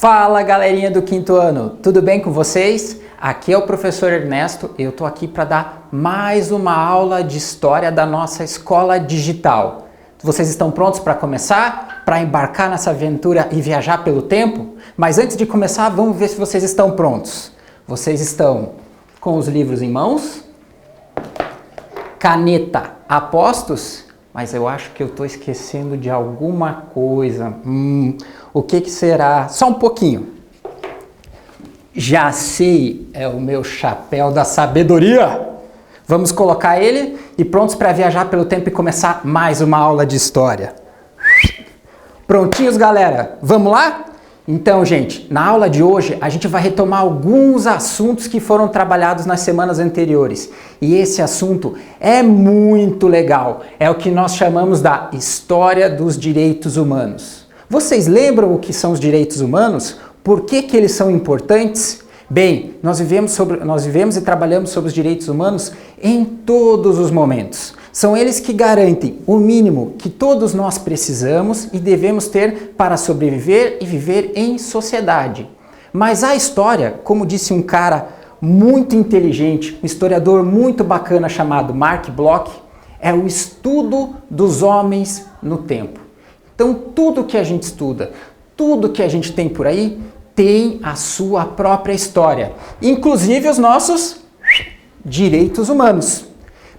Fala galerinha do quinto ano, tudo bem com vocês? Aqui é o professor Ernesto e eu tô aqui para dar mais uma aula de história da nossa escola digital. Vocês estão prontos para começar? Para embarcar nessa aventura e viajar pelo tempo? Mas antes de começar, vamos ver se vocês estão prontos. Vocês estão com os livros em mãos? Caneta a postos? Mas eu acho que eu estou esquecendo de alguma coisa. O que será? Só um pouquinho. Já sei, é o meu chapéu da sabedoria. Vamos colocar ele e prontos para viajar pelo tempo e começar mais uma aula de história. Prontinhos, galera? Vamos lá? Então, gente, na aula de hoje a gente vai retomar alguns assuntos que foram trabalhados nas semanas anteriores. E esse assunto é muito legal. É o que nós chamamos da história dos direitos humanos. Vocês lembram o que são os direitos humanos? Por que eles são importantes? Bem, nós vivemos e trabalhamos sobre os direitos humanos em todos os momentos. São eles que garantem o mínimo que todos nós precisamos e devemos ter para sobreviver e viver em sociedade. Mas a história, como disse um cara muito inteligente, um historiador muito bacana chamado Mark Bloch, é o estudo dos homens no tempo. Então tudo que a gente estuda, tudo que a gente tem por aí, tem a sua própria história, inclusive os nossos direitos humanos.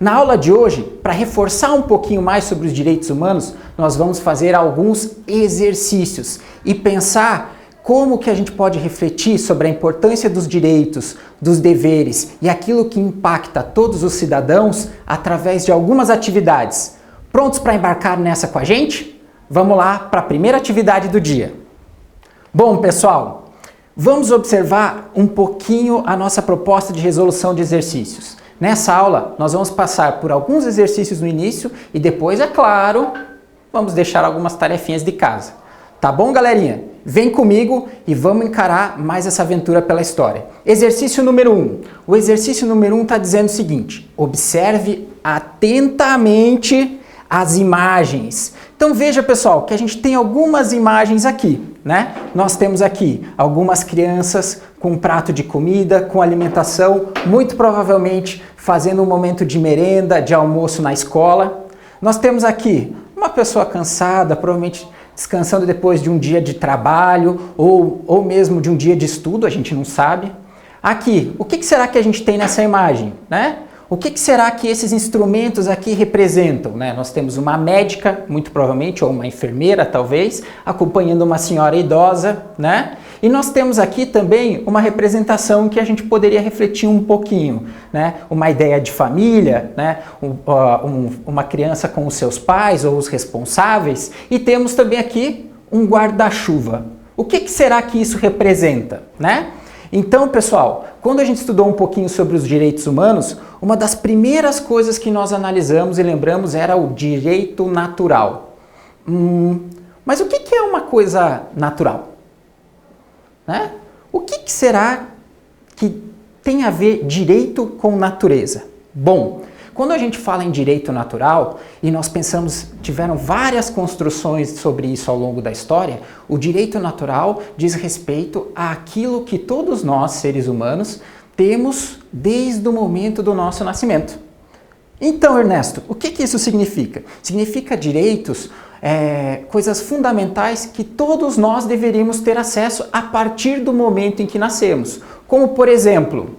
Na aula de hoje, para reforçar um pouquinho mais sobre os direitos humanos, nós vamos fazer alguns exercícios e pensar como que a gente pode refletir sobre a importância dos direitos, dos deveres e aquilo que impacta todos os cidadãos através de algumas atividades. Prontos para embarcar nessa com a gente? Vamos lá para a primeira atividade do dia. Bom, pessoal, vamos observar um pouquinho a nossa proposta de resolução de exercícios. Nessa aula, nós vamos passar por alguns exercícios no início e depois, é claro, vamos deixar algumas tarefinhas de casa. Tá bom, galerinha? Vem comigo e vamos encarar mais essa aventura pela história. Exercício número 1. O exercício número 1 está dizendo o seguinte: observe atentamente as imagens. Então veja, pessoal, que a gente tem algumas imagens aqui, né? Nós temos aqui algumas crianças com um prato de comida, com alimentação, muito provavelmente fazendo um momento de merenda, de almoço na escola. Nós temos aqui uma pessoa cansada, provavelmente descansando depois de um dia de trabalho ou mesmo de um dia de estudo, a gente não sabe. Aqui, o que será que a gente tem nessa imagem, né? O que será que esses instrumentos aqui representam, né? Nós temos uma médica, muito provavelmente, ou uma enfermeira, talvez, acompanhando uma senhora idosa, né? E nós temos aqui também uma representação que a gente poderia refletir um pouquinho, né? Uma ideia de família, né? Uma criança com os seus pais ou os responsáveis. E temos também aqui um guarda-chuva. O que será que isso representa, né? Então, pessoal, quando a gente estudou um pouquinho sobre os direitos humanos, uma das primeiras coisas que nós analisamos e lembramos era o direito natural. Mas o que é uma coisa natural? Né? O que será que tem a ver direito com natureza? Bom, quando a gente fala em direito natural, e nós pensamos, tiveram várias construções sobre isso ao longo da história, o direito natural diz respeito àquilo que todos nós, seres humanos, temos desde o momento do nosso nascimento. Então, Ernesto, o que isso significa? Significa direitos, coisas fundamentais que todos nós deveríamos ter acesso a partir do momento em que nascemos. Como, por exemplo,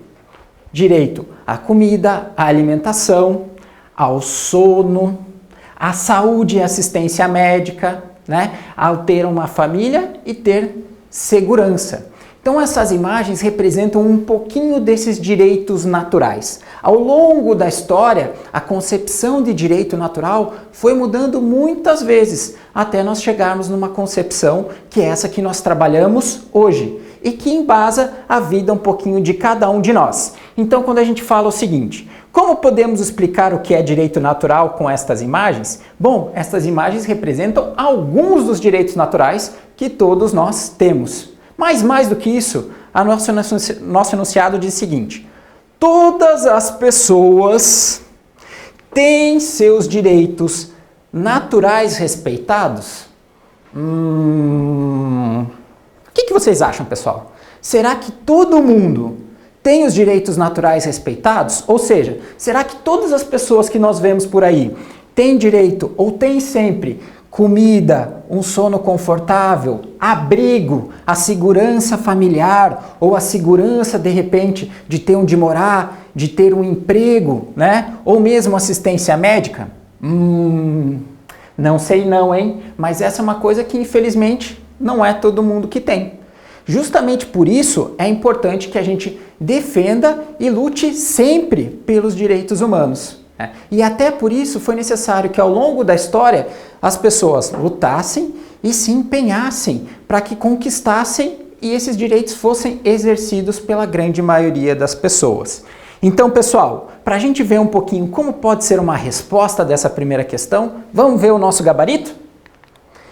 direito à comida, à alimentação, ao sono, à saúde e assistência médica, né? Ao ter uma família e ter segurança. Então essas imagens representam um pouquinho desses direitos naturais. Ao longo da história, a concepção de direito natural foi mudando muitas vezes, até nós chegarmos numa concepção que é essa que nós trabalhamos hoje e que embasa a vida um pouquinho de cada um de nós. Então, quando a gente fala o seguinte, como podemos explicar o que é direito natural com estas imagens? Bom, estas imagens representam alguns dos direitos naturais que todos nós temos. Mas mais do que isso, nosso enunciado diz o seguinte: todas as pessoas têm seus direitos naturais respeitados? que vocês acham, pessoal? Será que todo mundo tem os direitos naturais respeitados? Ou seja, será que todas as pessoas que nós vemos por aí têm direito ou têm sempre comida, um sono confortável, abrigo, a segurança familiar ou a segurança, de repente, de ter onde morar, de ter um emprego, né? Ou mesmo assistência médica? Não sei não, hein? Mas essa é uma coisa que, infelizmente, não é todo mundo que tem. Justamente por isso é importante que a gente defenda e lute sempre pelos direitos humanos. E até por isso foi necessário que ao longo da história as pessoas lutassem e se empenhassem para que conquistassem e esses direitos fossem exercidos pela grande maioria das pessoas. Então, pessoal, para a gente ver um pouquinho como pode ser uma resposta dessa primeira questão, vamos ver o nosso gabarito?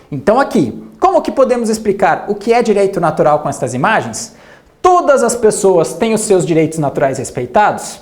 Então aqui, como que podemos explicar o que é direito natural com estas imagens? Todas as pessoas têm os seus direitos naturais respeitados?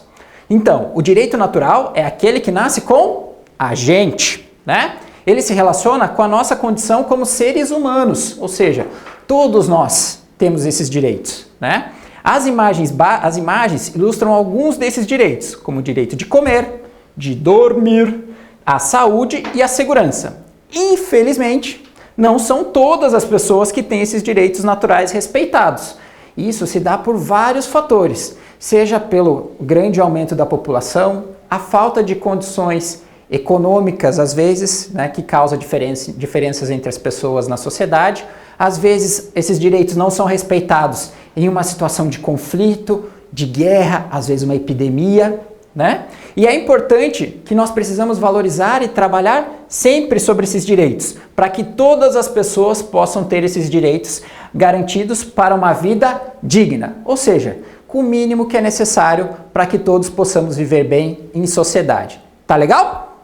Então, o direito natural é aquele que nasce com a gente, né? Ele se relaciona com a nossa condição como seres humanos, ou seja, todos nós temos esses direitos, né? As imagens ilustram alguns desses direitos, como o direito de comer, de dormir, a saúde e a segurança. Infelizmente, não são todas as pessoas que têm esses direitos naturais respeitados. Isso se dá por vários fatores, seja pelo grande aumento da população, a falta de condições econômicas, às vezes, né, que causa diferenças entre as pessoas na sociedade. Às vezes, esses direitos não são respeitados em uma situação de conflito, de guerra, às vezes uma epidemia, né? E é importante que nós precisamos valorizar e trabalhar sempre sobre esses direitos, para que todas as pessoas possam ter esses direitos garantidos para uma vida digna, ou seja, com o mínimo que é necessário para que todos possamos viver bem em sociedade. Tá legal?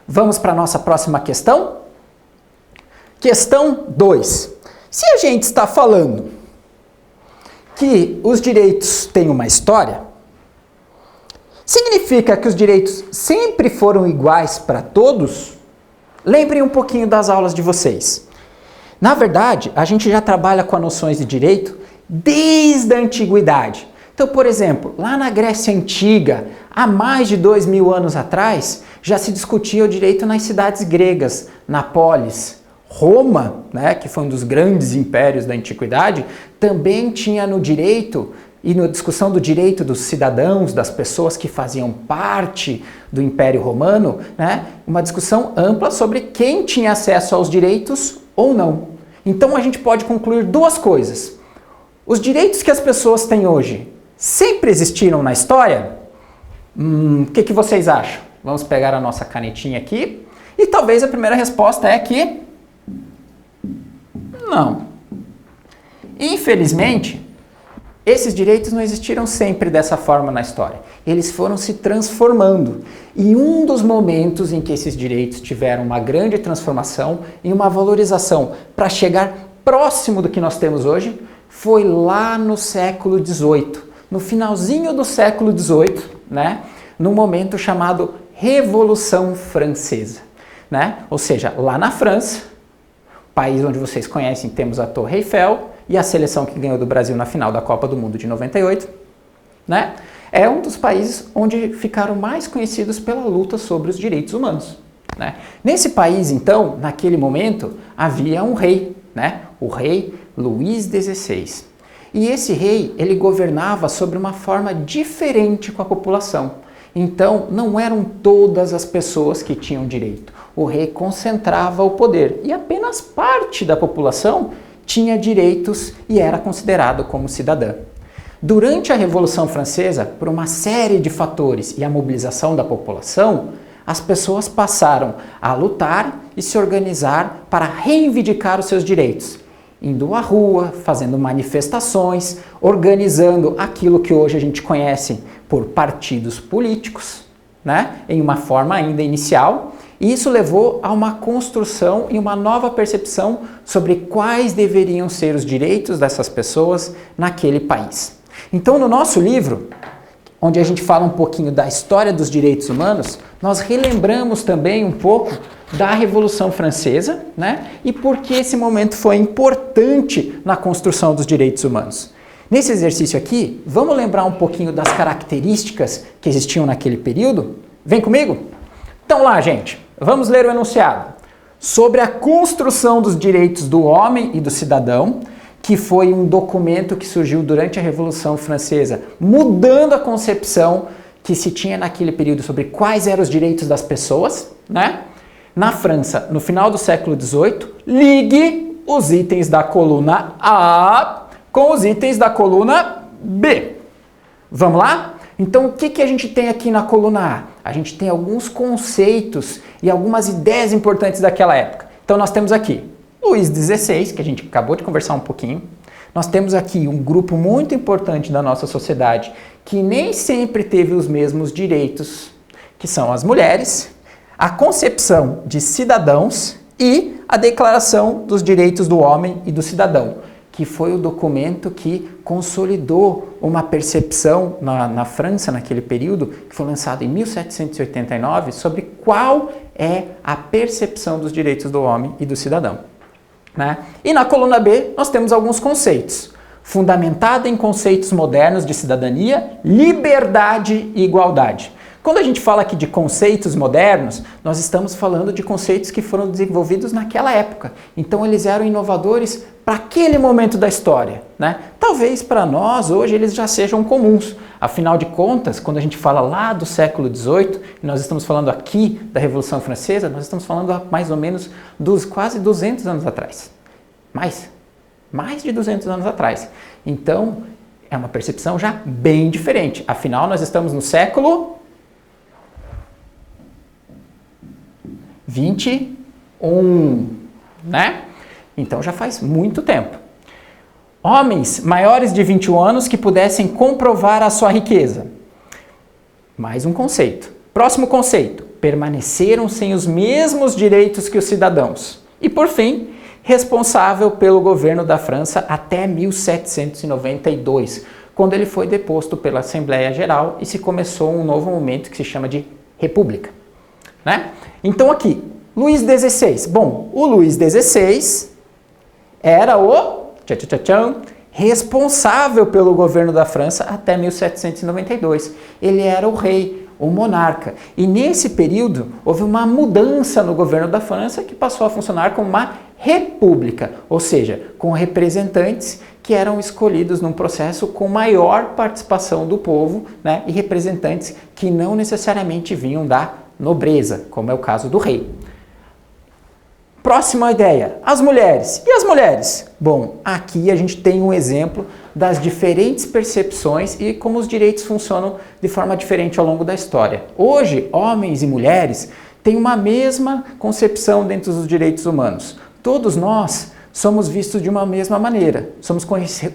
Vamos para a nossa próxima questão? Questão 2. Se a gente está falando que os direitos têm uma história, significa que os direitos sempre foram iguais para todos? Lembrem um pouquinho das aulas de vocês. Na verdade, a gente já trabalha com as noções de direito desde a antiguidade. Então, por exemplo, lá na Grécia Antiga, há mais de 2000 anos atrás, já se discutia o direito nas cidades gregas, na polis. Roma, né, que foi um dos grandes impérios da antiguidade, também tinha no direito e na discussão do direito dos cidadãos, das pessoas que faziam parte do Império Romano, né, uma discussão ampla sobre quem tinha acesso aos direitos ou não. Então a gente pode concluir duas coisas. Os direitos que as pessoas têm hoje sempre existiram na história? O que vocês acham? Vamos pegar a nossa canetinha aqui e talvez a primeira resposta é que não. Infelizmente, esses direitos não existiram sempre dessa forma na história. Eles foram se transformando. E um dos momentos em que esses direitos tiveram uma grande transformação e uma valorização para chegar próximo do que nós temos hoje foi lá no século XVIII. No finalzinho do século XVIII, né, num momento chamado Revolução Francesa, né? Ou seja, lá na França, país onde vocês conhecem, temos a Torre Eiffel e a seleção que ganhou do Brasil na final da Copa do Mundo de 98, né? É um dos países onde ficaram mais conhecidos pela luta sobre os direitos humanos, né? Nesse país, então, naquele momento, havia um rei, né? O rei Luís XVI. E esse rei, ele governava sobre uma forma diferente com a população. Então, não eram todas as pessoas que tinham direito. O rei concentrava o poder e apenas parte da população tinha direitos e era considerado como cidadã. Durante a Revolução Francesa, por uma série de fatores e a mobilização da população, as pessoas passaram a lutar e se organizar para reivindicar os seus direitos, indo à rua, fazendo manifestações, organizando aquilo que hoje a gente conhece por partidos políticos, né? Em uma forma ainda inicial. E isso levou a uma construção e uma nova percepção sobre quais deveriam ser os direitos dessas pessoas naquele país. Então, no nosso livro, onde a gente fala um pouquinho da história dos direitos humanos, nós relembramos também um pouco da Revolução Francesa, né? E por que esse momento foi importante na construção dos direitos humanos. Nesse exercício aqui, vamos lembrar um pouquinho das características que existiam naquele período? Vem comigo? Então lá, gente, vamos ler o enunciado. Sobre a construção dos direitos do homem e do cidadão, que foi um documento que surgiu durante a Revolução Francesa, mudando a concepção que se tinha naquele período sobre quais eram os direitos das pessoas, né? Na França, no final do século XVIII, ligue os itens da coluna A com os itens da coluna B. Vamos lá? Então, o que a gente tem aqui na coluna A? A gente tem alguns conceitos e algumas ideias importantes daquela época. Então, nós temos aqui Luís XVI, que a gente acabou de conversar um pouquinho. Nós temos aqui um grupo muito importante da nossa sociedade que nem sempre teve os mesmos direitos, que são as mulheres, a concepção de cidadãos e a Declaração dos Direitos do Homem e do Cidadão, que foi o documento que consolidou uma percepção na França, naquele período, que foi lançado em 1789, sobre qual é a percepção dos direitos do homem e do cidadão. Né? E na coluna B nós temos alguns conceitos. Fundamentada em conceitos modernos de cidadania, liberdade e igualdade. Quando a gente fala aqui de conceitos modernos, nós estamos falando de conceitos que foram desenvolvidos naquela época. Então eles eram inovadores para aquele momento da história, né? Talvez para nós hoje eles já sejam comuns. Afinal de contas, quando a gente fala lá do século XVIII, e nós estamos falando aqui da Revolução Francesa, nós estamos falando há mais ou menos dos quase 200 anos atrás. Mais de 200 anos atrás. Então, é uma percepção já bem diferente. Afinal, nós estamos no século 21, né? Então já faz muito tempo. Homens maiores de 21 anos que pudessem comprovar a sua riqueza. Mais um conceito. Próximo conceito. Permaneceram sem os mesmos direitos que os cidadãos. E por fim, responsável pelo governo da França até 1792, quando ele foi deposto pela Assembleia Geral e se começou um novo momento que se chama de República. Né? Então aqui, Luís XVI. Bom, o Luís XVI era o responsável pelo governo da França até 1792. Ele era o rei, o monarca. E nesse período houve uma mudança no governo da França que passou a funcionar como uma república, ou seja, com representantes que eram escolhidos num processo com maior participação do povo, né, e representantes que não necessariamente vinham da nobreza, como é o caso do rei. Próxima ideia, as mulheres. E as mulheres? Bom, aqui a gente tem um exemplo das diferentes percepções e como os direitos funcionam de forma diferente ao longo da história. Hoje, homens e mulheres têm uma mesma concepção dentro dos direitos humanos. Todos nós somos vistos de uma mesma maneira. Somos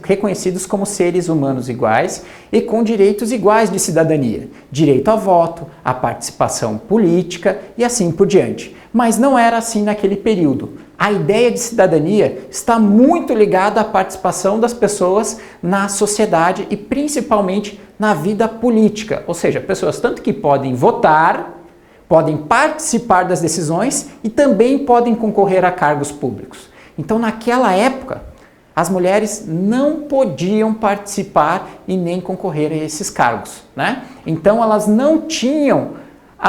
reconhecidos como seres humanos iguais e com direitos iguais de cidadania. Direito a voto, a participação política e assim por diante. Mas não era assim naquele período. A ideia de cidadania está muito ligada à participação das pessoas na sociedade e principalmente na vida política. Ou seja, pessoas tanto que podem votar, podem participar das decisões e também podem concorrer a cargos públicos. Então, naquela época, as mulheres não podiam participar e nem concorrer a esses cargos, né? Então, elas não tinham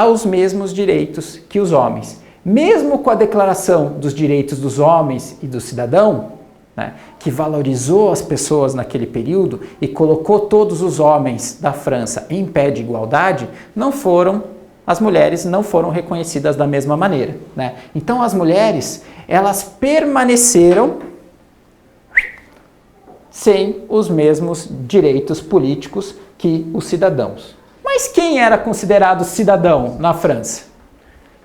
os mesmos direitos que os homens. Mesmo com a Declaração dos Direitos dos Homens e do Cidadão, né, que valorizou as pessoas naquele período e colocou todos os homens da França em pé de igualdade, as mulheres não foram reconhecidas da mesma maneira, né? Então as mulheres, elas permaneceram sem os mesmos direitos políticos que os cidadãos. Mas quem era considerado cidadão na França?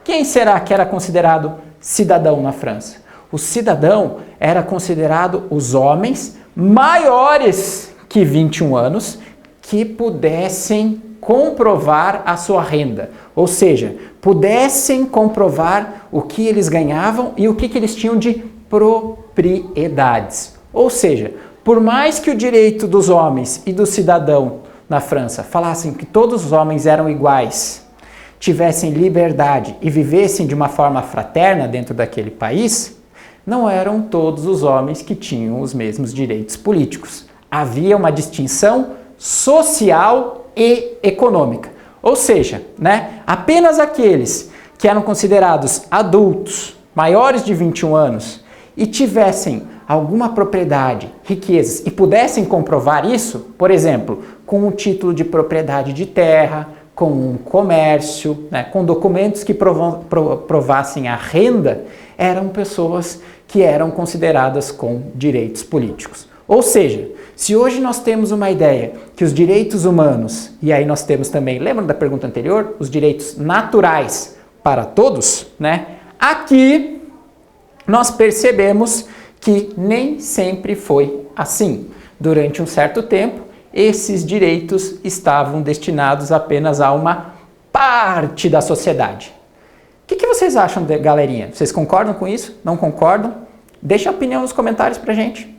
Quem será que era considerado cidadão na França? O cidadão era considerado os homens maiores que 21 anos que pudessem comprovar a sua renda, ou seja, pudessem comprovar o que eles ganhavam e o que eles tinham de propriedades. Ou seja, por mais que o direito dos homens e do cidadão na França falassem que todos os homens eram iguais, tivessem liberdade e vivessem de uma forma fraterna dentro daquele país, não eram todos os homens que tinham os mesmos direitos políticos. Havia uma distinção social e econômica. Ou seja, apenas aqueles que eram considerados adultos, maiores de 21 anos, e tivessem alguma propriedade, riquezas, e pudessem comprovar isso, por exemplo, com um título de propriedade de terra, com um comércio, com documentos que provassem a renda, eram pessoas que eram consideradas com direitos políticos. Ou seja, se hoje nós temos uma ideia que os direitos humanos, e aí nós temos também, lembra da pergunta anterior? Os direitos naturais para todos, aqui nós percebemos que nem sempre foi assim. Durante um certo tempo, esses direitos estavam destinados apenas a uma parte da sociedade. O que vocês acham, galerinha? Vocês concordam com isso? Não concordam? Deixa a opinião nos comentários pra gente,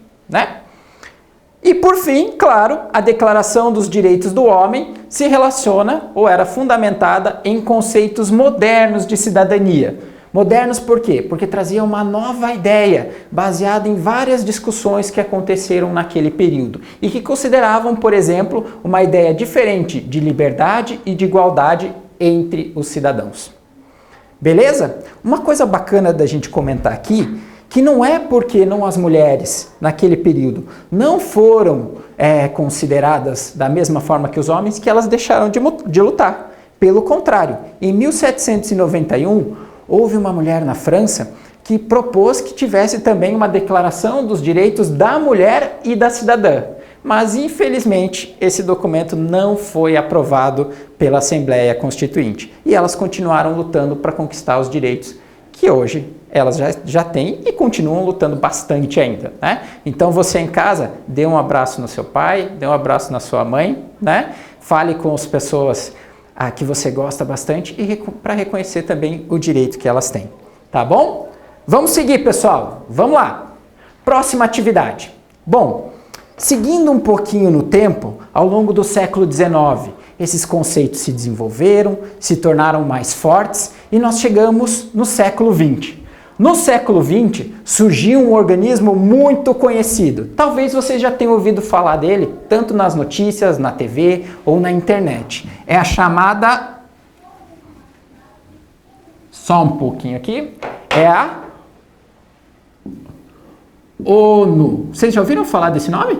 E por fim, claro, a Declaração dos Direitos do Homem se relaciona ou era fundamentada em conceitos modernos de cidadania. Modernos por quê? Porque trazia uma nova ideia, baseada em várias discussões que aconteceram naquele período e que consideravam, por exemplo, uma ideia diferente de liberdade e de igualdade entre os cidadãos. Beleza? Uma coisa bacana da gente comentar aqui, que não é porque as mulheres, naquele período, não foram consideradas da mesma forma que os homens, que elas deixaram de lutar. Pelo contrário, em 1791, houve uma mulher na França que propôs que tivesse também uma declaração dos direitos da mulher e da cidadã. Mas, infelizmente, esse documento não foi aprovado pela Assembleia Constituinte. E elas continuaram lutando para conquistar os direitos que hoje elas já têm e continuam lutando bastante ainda, Então, você em casa, dê um abraço no seu pai, dê um abraço na sua mãe, Fale com as pessoas que você gosta bastante e para reconhecer também o direito que elas têm, tá bom? Vamos seguir, pessoal, vamos lá. Próxima atividade. Bom, seguindo um pouquinho no tempo, ao longo do século XIX, esses conceitos se desenvolveram, se tornaram mais fortes e nós chegamos no século XX. No século XX, surgiu um organismo muito conhecido. Talvez vocês já tenham ouvido falar dele, tanto nas notícias, na TV ou na internet. É a chamada... Só um pouquinho aqui. É a ONU. Vocês já ouviram falar desse nome?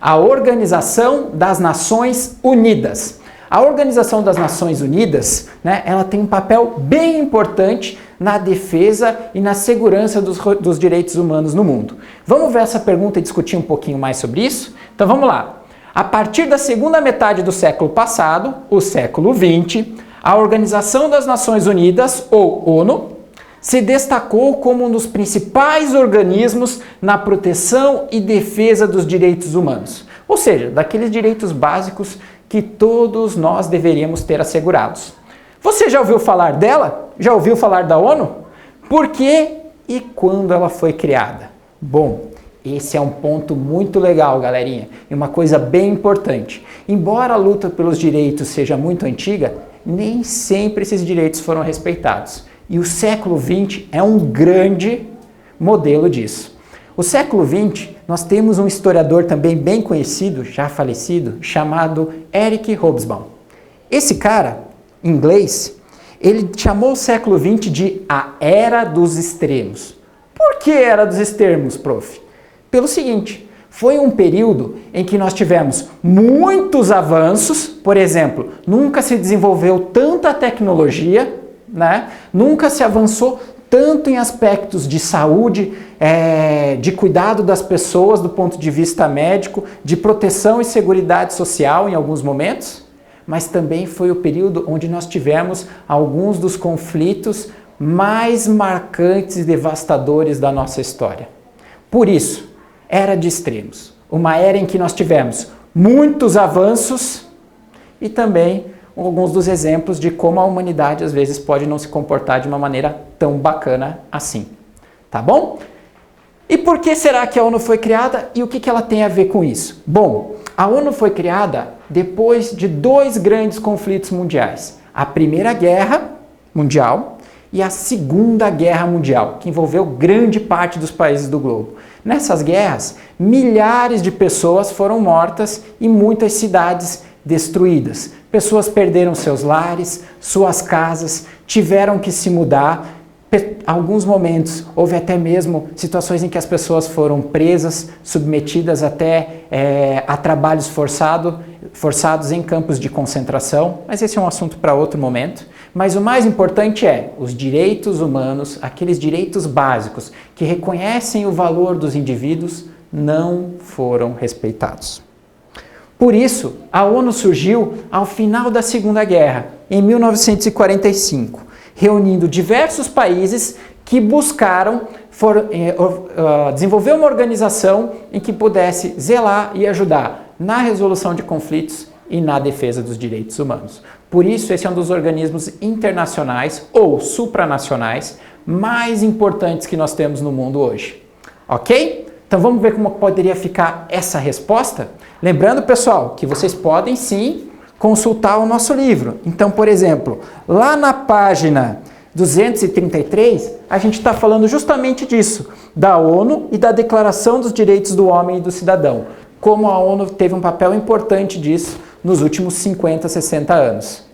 A Organização das Nações Unidas. A Organização das Nações Unidas, ela tem um papel bem importante na defesa e na segurança dos direitos humanos no mundo. Vamos ver essa pergunta e discutir um pouquinho mais sobre isso? Então vamos lá. A partir da segunda metade do século passado, o século XX, a Organização das Nações Unidas, ou ONU, se destacou como um dos principais organismos na proteção e defesa dos direitos humanos. Ou seja, daqueles direitos básicos que todos nós deveríamos ter assegurados. Você já ouviu falar dela? Já ouviu falar da ONU? Por que e quando ela foi criada? Bom, esse é um ponto muito legal, galerinha, e uma coisa bem importante. Embora a luta pelos direitos seja muito antiga, nem sempre esses direitos foram respeitados. E o século XX é um grande modelo disso. O século XX, nós temos um historiador também bem conhecido, já falecido, chamado Eric Hobsbawm. Esse cara, inglês, ele chamou o século XX de a Era dos Extremos. Por que Era dos Extremos, prof? Pelo seguinte, foi um período em que nós tivemos muitos avanços, por exemplo, nunca se desenvolveu tanta tecnologia, Nunca se avançou tanto em aspectos de saúde, de cuidado das pessoas do ponto de vista médico, de proteção e seguridade social em alguns momentos, mas também foi o período onde nós tivemos alguns dos conflitos mais marcantes e devastadores da nossa história. Por isso, era de extremos. Uma era em que nós tivemos muitos avanços e também alguns dos exemplos de como a humanidade às vezes pode não se comportar de uma maneira tão bacana assim. Tá bom? E por que será que a ONU foi criada e o que ela tem a ver com isso? Bom, A ONU foi criada depois de dois grandes conflitos mundiais. A Primeira Guerra Mundial e a Segunda Guerra Mundial, que envolveu grande parte dos países do globo. Nessas guerras, milhares de pessoas foram mortas e muitas cidades destruídas. Pessoas perderam seus lares, suas casas, tiveram que se mudar. Alguns momentos houve até mesmo situações em que as pessoas foram presas, submetidas até a trabalhos forçados em campos de concentração, mas esse é um assunto para outro momento. Mas o mais importante é os direitos humanos, aqueles direitos básicos que reconhecem o valor dos indivíduos, não foram respeitados. Por isso, a ONU surgiu ao final da Segunda Guerra, em 1945, reunindo diversos países que buscaram desenvolver uma organização em que pudesse zelar e ajudar na resolução de conflitos e na defesa dos direitos humanos. Por isso, esse é um dos organismos internacionais ou supranacionais mais importantes que nós temos no mundo hoje. Ok? Então vamos ver como poderia ficar essa resposta? Lembrando, pessoal, que vocês podem sim consultar o nosso livro. Então, por exemplo, lá na página 233, a gente está falando justamente disso, da ONU e da Declaração dos Direitos do Homem e do Cidadão. Como a ONU teve um papel importante disso nos últimos 50, 60 anos.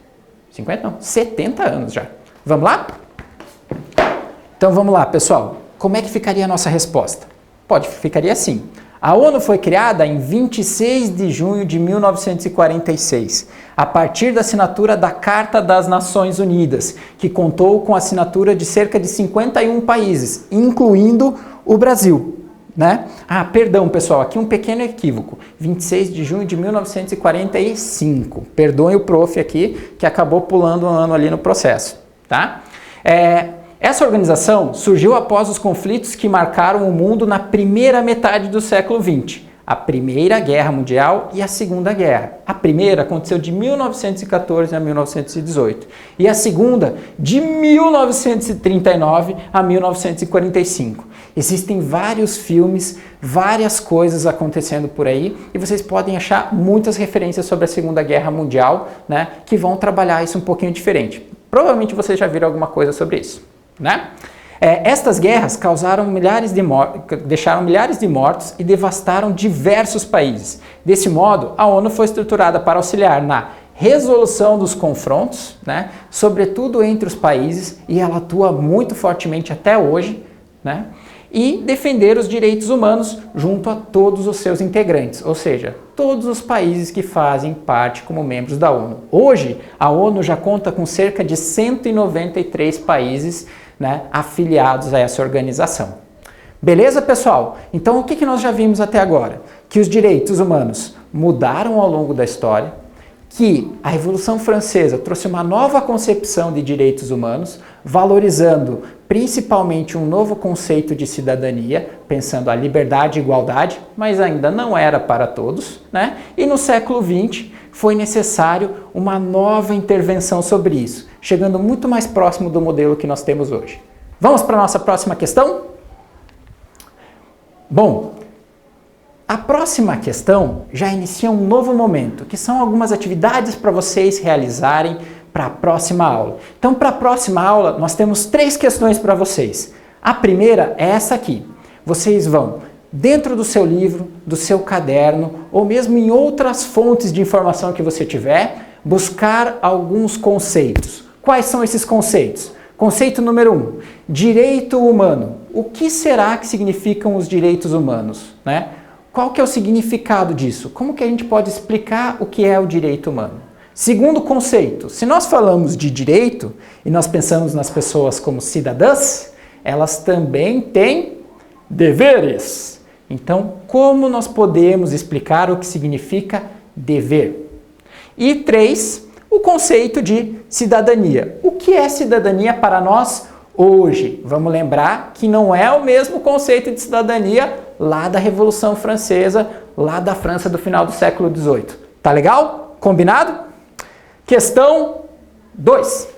50 não, 70 anos já. Vamos lá? Então vamos lá, pessoal. Como é que ficaria a nossa resposta? Ficaria assim. A ONU foi criada em 26 de junho de 1946, a partir da assinatura da Carta das Nações Unidas, que contou com a assinatura de cerca de 51 países, incluindo o Brasil. Né? Perdão, pessoal, aqui um pequeno equívoco. 26 de junho de 1945. Perdoem o prof aqui, que acabou pulando um ano ali no processo. Tá? Essa organização surgiu após os conflitos que marcaram o mundo na primeira metade do século XX. A Primeira Guerra Mundial e a Segunda Guerra. A primeira aconteceu de 1914 a 1918 e a segunda de 1939 a 1945. Existem vários filmes, várias coisas acontecendo por aí e vocês podem achar muitas referências sobre a Segunda Guerra Mundial, né, que vão trabalhar isso um pouquinho diferente. Provavelmente vocês já viram alguma coisa sobre isso, né? Estas guerras deixaram milhares de mortos e devastaram diversos países. Desse modo, a ONU foi estruturada para auxiliar na resolução dos confrontos, né, sobretudo entre os países, e ela atua muito fortemente até hoje, né, e defender os direitos humanos junto a todos os seus integrantes, ou seja, todos os países que fazem parte como membros da ONU. Hoje, a ONU já conta com cerca de 193 países, né, afiliados a essa organização. Beleza, pessoal? Então, o que nós já vimos até agora? Que os direitos humanos mudaram ao longo da história, que a Revolução Francesa trouxe uma nova concepção de direitos humanos, valorizando principalmente um novo conceito de cidadania, pensando a liberdade e igualdade, mas ainda não era para todos, né? E no século XX foi necessário uma nova intervenção sobre isso, chegando muito mais próximo do modelo que nós temos hoje. Vamos para a nossa próxima questão? Bom, a próxima questão já inicia um novo momento, que são algumas atividades para vocês realizarem para a próxima aula. Então, para a próxima aula, nós temos 3 questões para vocês. A primeira é essa aqui. Vocês vão, dentro do seu livro, do seu caderno, ou mesmo em outras fontes de informação que você tiver, buscar alguns conceitos. Quais são esses conceitos? Conceito número 1, direito humano. O que será que significam os direitos humanos, né? Qual que é o significado disso? Como que a gente pode explicar o que é o direito humano? Segundo conceito, se nós falamos de direito e nós pensamos nas pessoas como cidadãs, elas também têm deveres. Então, como nós podemos explicar o que significa dever? E 3, o conceito de cidadania. O que é cidadania para nós hoje? Vamos lembrar que não é o mesmo conceito de cidadania lá da Revolução Francesa, lá da França do final do século XVIII. Tá legal? Combinado? Questão 2.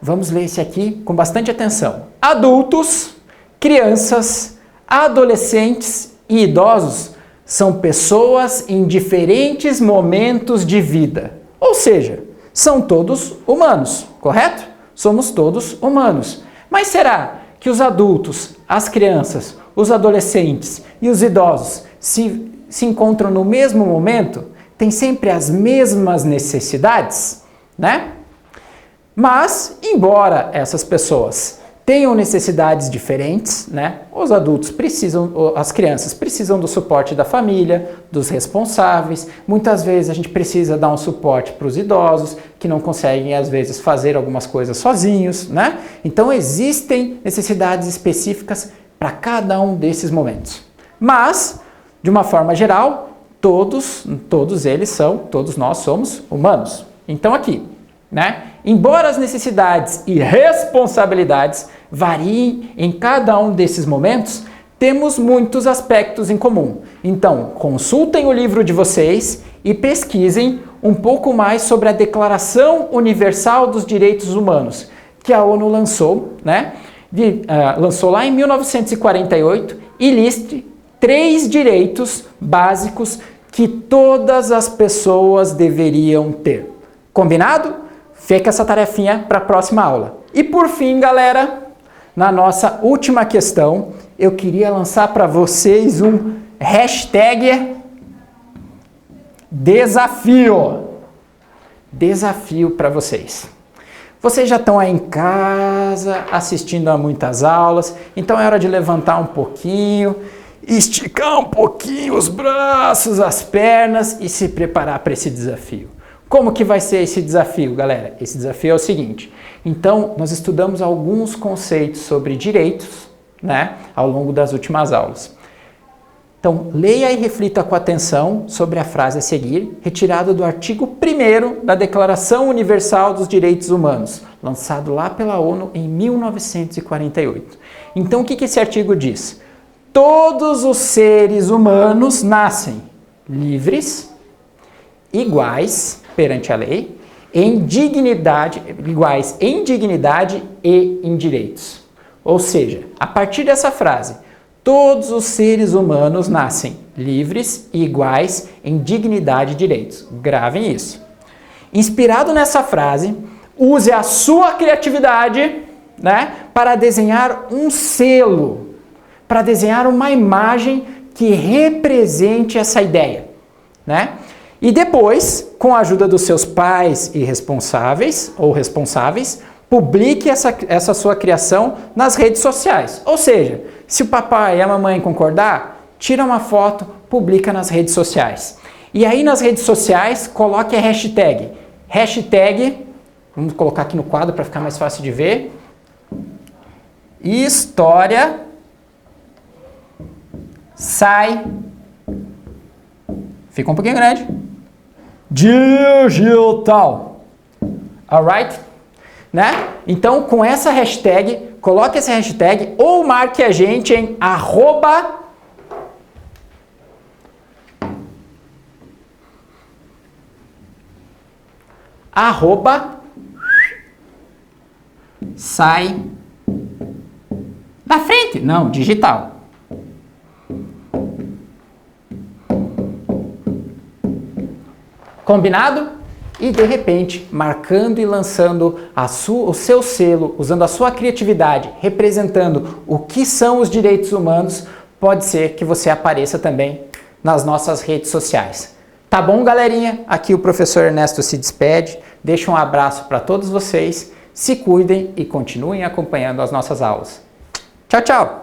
Vamos ler esse aqui com bastante atenção. Adultos, crianças, adolescentes e idosos são pessoas em diferentes momentos de vida. Ou seja, são todos humanos, correto? Somos todos humanos. Mas será que os adultos, as crianças, os adolescentes e os idosos se encontram no mesmo momento? Têm sempre as mesmas necessidades, né? Mas, embora essas pessoas tenham necessidades diferentes, né? Os adultos precisam, as crianças precisam do suporte da família, dos responsáveis. Muitas vezes a gente precisa dar um suporte para os idosos que não conseguem, às vezes, fazer algumas coisas sozinhos, né? Então existem necessidades específicas para cada um desses momentos. Mas, de uma forma geral, todos nós somos humanos. Então aqui, né? Embora as necessidades e responsabilidades variem em cada um desses momentos, temos muitos aspectos em comum. Então, consultem o livro de vocês e pesquisem um pouco mais sobre a Declaração Universal dos Direitos Humanos, que a ONU lançou, né? Lançou lá em 1948 e liste 3 direitos básicos que todas as pessoas deveriam ter. Combinado? Fica essa tarefinha para a próxima aula. E por fim, galera, na nossa última questão, eu queria lançar para vocês um hashtag desafio. Desafio para vocês. Vocês já estão aí em casa, assistindo a muitas aulas, então é hora de levantar um pouquinho, esticar um pouquinho os braços, as pernas e se preparar para esse desafio. Como que vai ser esse desafio, galera? Esse desafio é o seguinte. Então, nós estudamos alguns conceitos sobre direitos, né, ao longo das últimas aulas. Então, leia e reflita com atenção sobre a frase a seguir, retirada do artigo 1º da Declaração Universal dos Direitos Humanos, lançado lá pela ONU em 1948. Então, o que esse artigo diz? Todos os seres humanos nascem livres, iguais perante a lei, iguais em dignidade e em direitos. Ou seja, a partir dessa frase, todos os seres humanos nascem livres e iguais em dignidade e direitos. Gravem isso. Inspirado nessa frase, use a sua criatividade, né, para desenhar um selo, para desenhar uma imagem que represente essa ideia, né? E depois, com a ajuda dos seus pais e responsáveis, publique essa sua criação nas redes sociais. Ou seja, se o papai e a mamãe concordar, tira uma foto, publica nas redes sociais. E aí nas redes sociais, coloque a hashtag. Hashtag, vamos colocar aqui no quadro para ficar mais fácil de ver. História sai. Fica um pouquinho grande. Digital. Alright? Né? Então, com essa hashtag, coloque essa hashtag ou marque a gente em arroba sai da frente. Não, digital. Combinado? E de repente, marcando e lançando o seu selo, usando a sua criatividade, representando o que são os direitos humanos, pode ser que você apareça também nas nossas redes sociais. Tá bom, galerinha? Aqui o professor Ernesto se despede, deixa um abraço para todos vocês, se cuidem e continuem acompanhando as nossas aulas. Tchau, tchau!